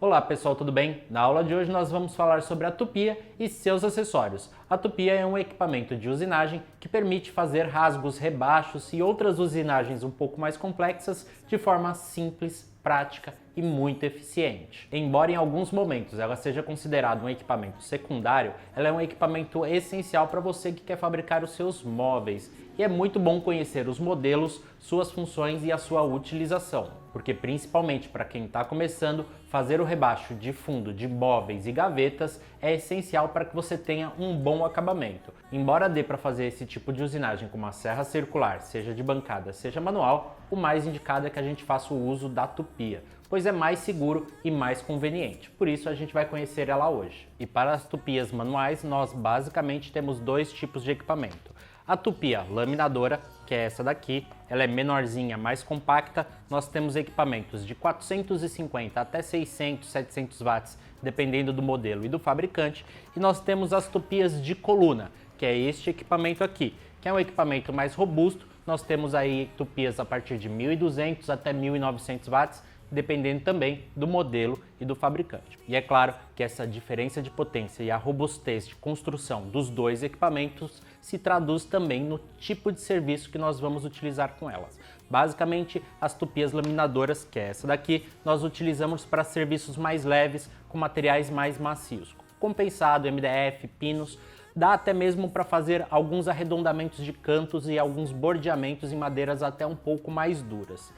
Olá pessoal, tudo bem? Na aula de hoje nós vamos falar sobre a tupia e seus acessórios. A tupia é um equipamento de usinagem que permite fazer rasgos, rebachos e outras usinagens um pouco mais complexas de forma simples, prática e muito eficiente. Embora em alguns momentos ela seja considerada um equipamento secundário, ela é um equipamento essencial para você que quer fabricar os seus móveis. E é muito bom conhecer os modelos, suas funções e a sua utilização, porque principalmente para quem está começando, fazer o rebaixo de fundo de móveis e gavetas é essencial para que você tenha um bom acabamento. Embora dê para fazer esse tipo de usinagem com uma serra circular, seja de bancada, seja manual, o mais indicado é que a gente faça o uso da tupia, pois é mais seguro e mais conveniente. Por isso a gente vai conhecer ela hoje. E para as tupias manuais, nós basicamente temos dois tipos de equipamento. A tupia laminadora, que é essa daqui, ela é menorzinha, mais compacta. Nós temos equipamentos de 450 até 600, 700 watts, dependendo do modelo e do fabricante. E nós temos as tupias de coluna, que é este equipamento aqui, que é um equipamento mais robusto. Nós temos aí tupias a partir de 1.200 até 1.900 watts, dependendo também do modelo e do fabricante. E é claro que essa diferença de potência e a robustez de construção dos dois equipamentos se traduz também no tipo de serviço que nós vamos utilizar com elas. Basicamente, as tupias laminadoras, que é essa daqui, nós utilizamos para serviços mais leves, com materiais mais macios, compensado, MDF, pinos. Dá até mesmo para fazer alguns arredondamentos de cantos e alguns bordeamentos em madeiras até um pouco mais duras.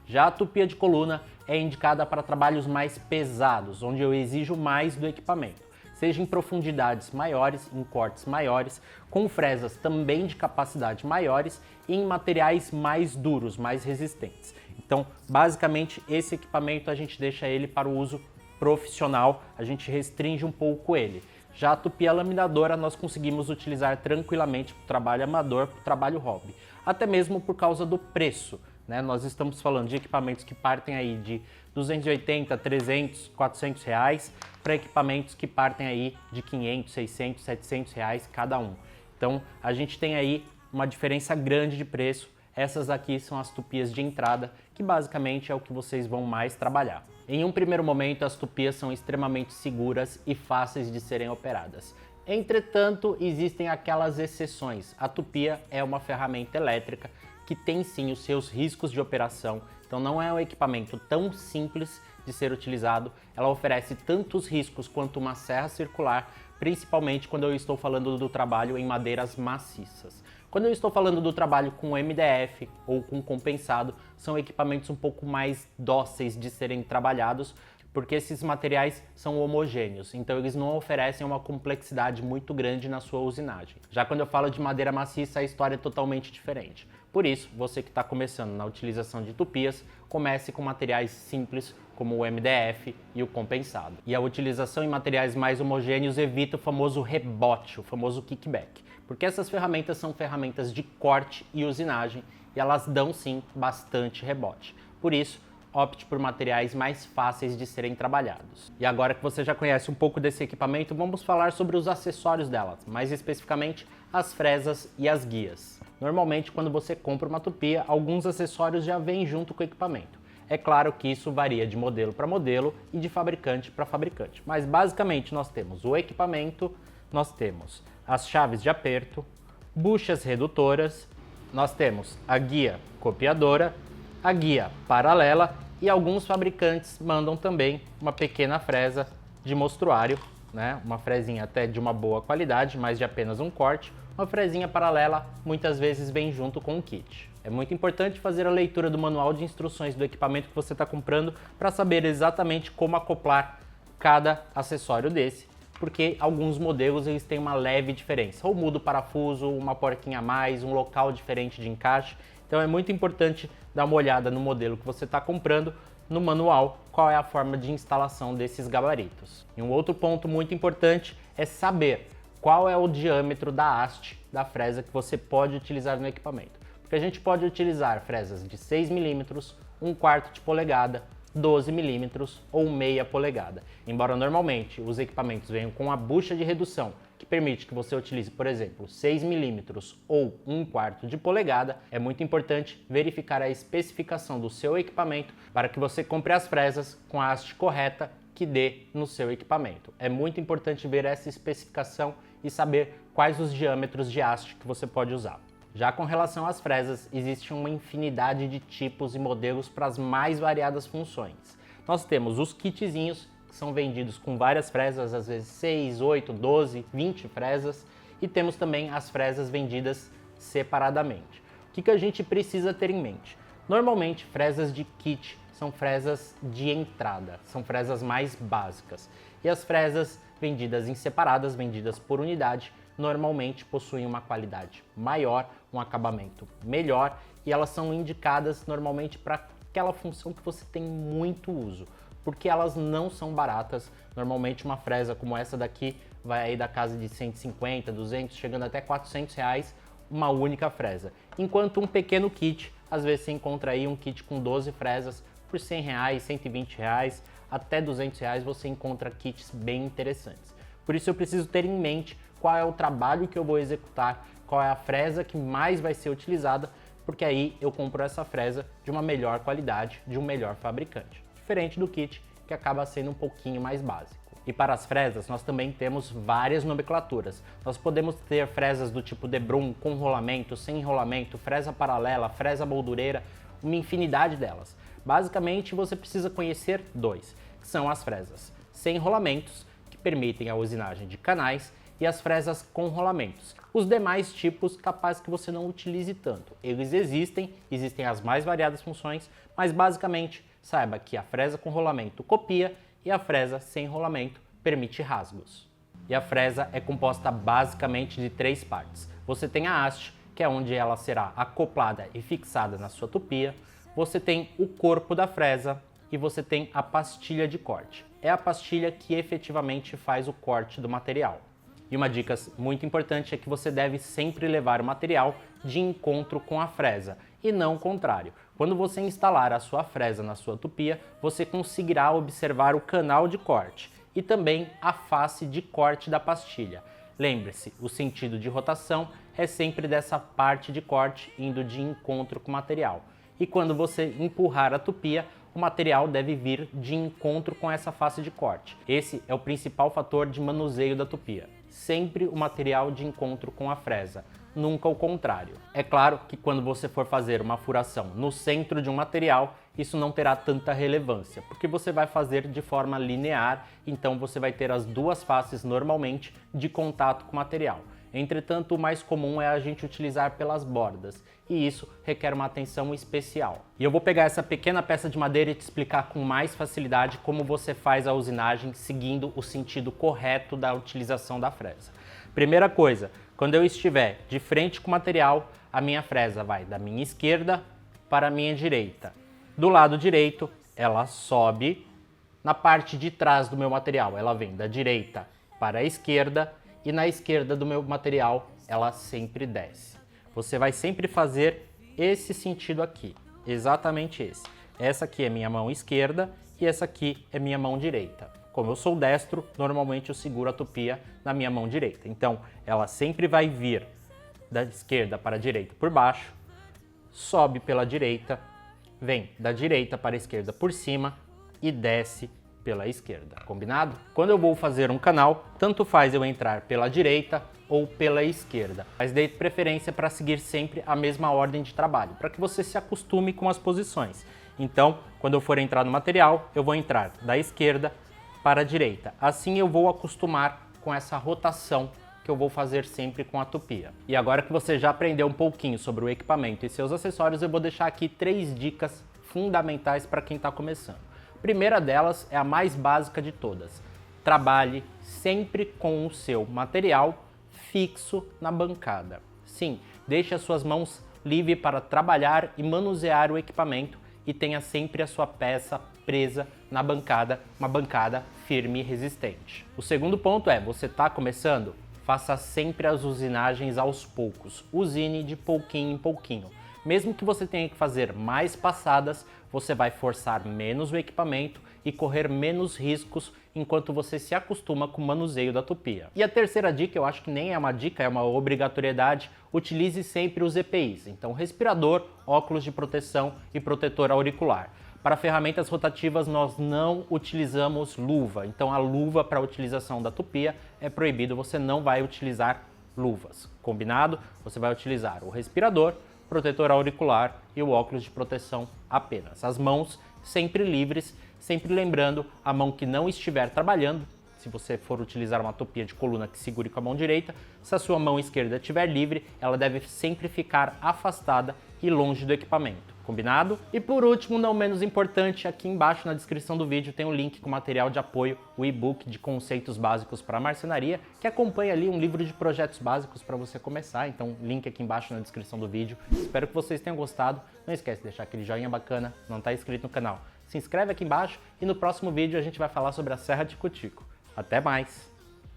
Já a tupia de coluna é indicada para trabalhos mais pesados, onde eu exijo mais do equipamento, seja em profundidades maiores, em cortes maiores, com fresas também de capacidade maiores e em materiais mais duros, mais resistentes. Então, basicamente, esse equipamento a gente deixa ele para o uso profissional, a gente restringe um pouco ele. Já a tupia laminadora nós conseguimos utilizar tranquilamente para o trabalho amador, para o trabalho hobby, até mesmo por causa do preço. Nós estamos falando de equipamentos que partem aí de 280, 300, 400 reais para equipamentos que partem aí de 500, 600, 700 reais cada um. Então a gente tem aí uma diferença grande de preço. Essas aqui são as tupias de entrada, que basicamente é o que vocês vão mais trabalhar. Em um primeiro momento, as tupias são extremamente seguras e fáceis de serem operadas. Entretanto, existem aquelas exceções. A tupia é uma ferramenta elétrica que tem sim os seus riscos de operação, então não é um equipamento tão simples de ser utilizado. Ela oferece tantos riscos quanto uma serra circular, principalmente quando eu estou falando do trabalho em madeiras maciças. Quando eu estou falando do trabalho com MDF ou com compensado, são equipamentos um pouco mais dóceis de serem trabalhados, porque esses materiais são homogêneos, então eles não oferecem uma complexidade muito grande na sua usinagem. Já quando eu falo de madeira maciça, a história é totalmente diferente. Por isso, você que está começando na utilização de tupias, comece com materiais simples como o MDF e o compensado. E a utilização em materiais mais homogêneos evita o famoso rebote, o famoso kickback, porque essas ferramentas são ferramentas de corte e usinagem e elas dão sim bastante rebote. Por isso, opte por materiais mais fáceis de serem trabalhados. E agora que você já conhece um pouco desse equipamento, vamos falar sobre os acessórios delas, mais especificamente as fresas e as guias. Normalmente, quando você compra uma tupia, alguns acessórios já vêm junto com o equipamento. É claro que isso varia de modelo para modelo e de fabricante para fabricante, mas basicamente nós temos o equipamento, nós temos as chaves de aperto, buchas redutoras, nós temos a guia copiadora, a guia paralela e alguns fabricantes mandam também uma pequena fresa de mostruário, uma fresinha até de uma boa qualidade, mas de apenas um corte. Uma fresinha paralela muitas vezes vem junto com o kit. É muito importante fazer a leitura do manual de instruções do equipamento que você está comprando para saber exatamente como acoplar cada acessório desse, porque alguns modelos eles têm uma leve diferença, ou muda o parafuso, uma porquinha a mais, um local diferente de encaixe. Então é muito importante dar uma olhada no modelo que você está comprando, no manual, qual é a forma de instalação desses gabaritos. E um outro ponto muito importante é saber qual é o diâmetro da haste da fresa que você pode utilizar no equipamento. Porque a gente pode utilizar fresas de 6 mm, 1/4 de polegada, 12 mm ou meia polegada. Embora normalmente os equipamentos venham com a bucha de redução, que permite que você utilize, por exemplo, 6 mm ou 1/4 de polegada, é muito importante verificar a especificação do seu equipamento para que você compre as fresas com a haste correta que dê no seu equipamento. É muito importante ver essa especificação e saber quais os diâmetros de haste que você pode usar. Já com relação às fresas, existe uma infinidade de tipos e modelos para as mais variadas funções. Nós temos os kitzinhos, que são vendidos com várias fresas, às vezes 6, 8, 12, 20 fresas, e temos também as fresas vendidas separadamente. O que a gente precisa ter em mente? Normalmente, fresas de kit são fresas de entrada, são fresas mais básicas. E as fresas vendidas em separadas, vendidas por unidade, normalmente possuem uma qualidade maior, um acabamento melhor e elas são indicadas normalmente para aquela função que você tem muito uso, porque elas não são baratas. Normalmente uma fresa como essa daqui vai aí da casa de 150, 200, chegando até 400 reais, uma única fresa. Enquanto um pequeno kit, às vezes você encontra aí um kit com 12 fresas por 100 reais, 120 reais, até 200 reais você encontra kits bem interessantes. Por isso eu preciso ter em mente qual é o trabalho que eu vou executar, qual é a fresa que mais vai ser utilizada, porque aí eu compro essa fresa de uma melhor qualidade, de um melhor fabricante. Diferente do kit, que acaba sendo um pouquinho mais básico. E para as fresas, nós também temos várias nomenclaturas. Nós podemos ter fresas do tipo Debrum, com rolamento, sem rolamento, fresa paralela, fresa moldureira, uma infinidade delas. Basicamente, você precisa conhecer dois, que são as fresas sem rolamentos, que permitem a usinagem de canais, e as fresas com rolamentos. Os demais tipos, capaz que você não utilize tanto. Eles existem as mais variadas funções, mas basicamente, saiba que a fresa com rolamento copia e a fresa sem rolamento permite rasgos. E a fresa é composta basicamente de três partes. Você tem a haste, que é onde ela será acoplada e fixada na sua tupia. Você tem o corpo da fresa e você tem a pastilha de corte. É a pastilha que efetivamente faz o corte do material. E uma dica muito importante é que você deve sempre levar o material de encontro com a fresa e não o contrário. Quando você instalar a sua fresa na sua tupia, você conseguirá observar o canal de corte e também a face de corte da pastilha. Lembre-se, o sentido de rotação é sempre dessa parte de corte indo de encontro com o material. E quando você empurrar a tupia, o material deve vir de encontro com essa face de corte. Esse é o principal fator de manuseio da tupia. Sempre o material de encontro com a fresa, nunca o contrário. É claro que quando você for fazer uma furação no centro de um material, isso não terá tanta relevância, porque você vai fazer de forma linear, então você vai ter as duas faces normalmente de contato com o material. Entretanto, o mais comum é a gente utilizar pelas bordas, e isso requer uma atenção especial. E eu vou pegar essa pequena peça de madeira e te explicar com mais facilidade como você faz a usinagem seguindo o sentido correto da utilização da fresa. Primeira coisa, quando eu estiver de frente com o material, a minha fresa vai da minha esquerda para a minha direita. Do lado direito, ela sobe. Na parte de trás do meu material, ela vem da direita para a esquerda. E na esquerda do meu material, ela sempre desce. Você vai sempre fazer esse sentido aqui, exatamente esse. Essa aqui é minha mão esquerda e essa aqui é minha mão direita. Como eu sou destro, normalmente eu seguro a tupia na minha mão direita. Então, ela sempre vai vir da esquerda para a direita por baixo, sobe pela direita, vem da direita para a esquerda por cima e desce pela esquerda, combinado? Quando eu vou fazer um canal, tanto faz eu entrar pela direita ou pela esquerda, mas dê preferência para seguir sempre a mesma ordem de trabalho, para que você se acostume com as posições. Então, quando eu for entrar no material, eu vou entrar da esquerda para a direita. Assim eu vou acostumar com essa rotação que eu vou fazer sempre com a tupia. E agora que você já aprendeu um pouquinho sobre o equipamento e seus acessórios, eu vou deixar aqui 3 dicas fundamentais para quem está começando. A primeira delas é a mais básica de todas. Trabalhe sempre com o seu material fixo na bancada. Sim, deixe as suas mãos livres para trabalhar e manusear o equipamento e tenha sempre a sua peça presa na bancada, uma bancada firme e resistente. O segundo ponto é, você está começando? Faça sempre as usinagens aos poucos. Usine de pouquinho em pouquinho. Mesmo que você tenha que fazer mais passadas, você vai forçar menos o equipamento e correr menos riscos enquanto você se acostuma com o manuseio da tupia. E a terceira dica, eu acho que nem é uma dica, é uma obrigatoriedade, utilize sempre os EPIs. Então, respirador, óculos de proteção e protetor auricular. Para ferramentas rotativas nós não utilizamos luva, então a luva para a utilização da tupia é proibido, você não vai utilizar luvas, combinado? Você vai utilizar o respirador, protetor auricular e o óculos de proteção apenas. As mãos sempre livres, sempre lembrando, a mão que não estiver trabalhando, se você for utilizar uma tupia de coluna que segure com a mão direita, se a sua mão esquerda estiver livre, ela deve sempre ficar afastada e longe do equipamento, combinado? E por último, não menos importante, aqui embaixo na descrição do vídeo tem um link com material de apoio, o e-book de conceitos básicos para marcenaria, que acompanha ali um livro de projetos básicos para você começar, então link aqui embaixo na descrição do vídeo. Espero que vocês tenham gostado, não esquece de deixar aquele joinha bacana, não está inscrito no canal, se inscreve aqui embaixo e no próximo vídeo a gente vai falar sobre a Serra Tico-Tico. Até mais!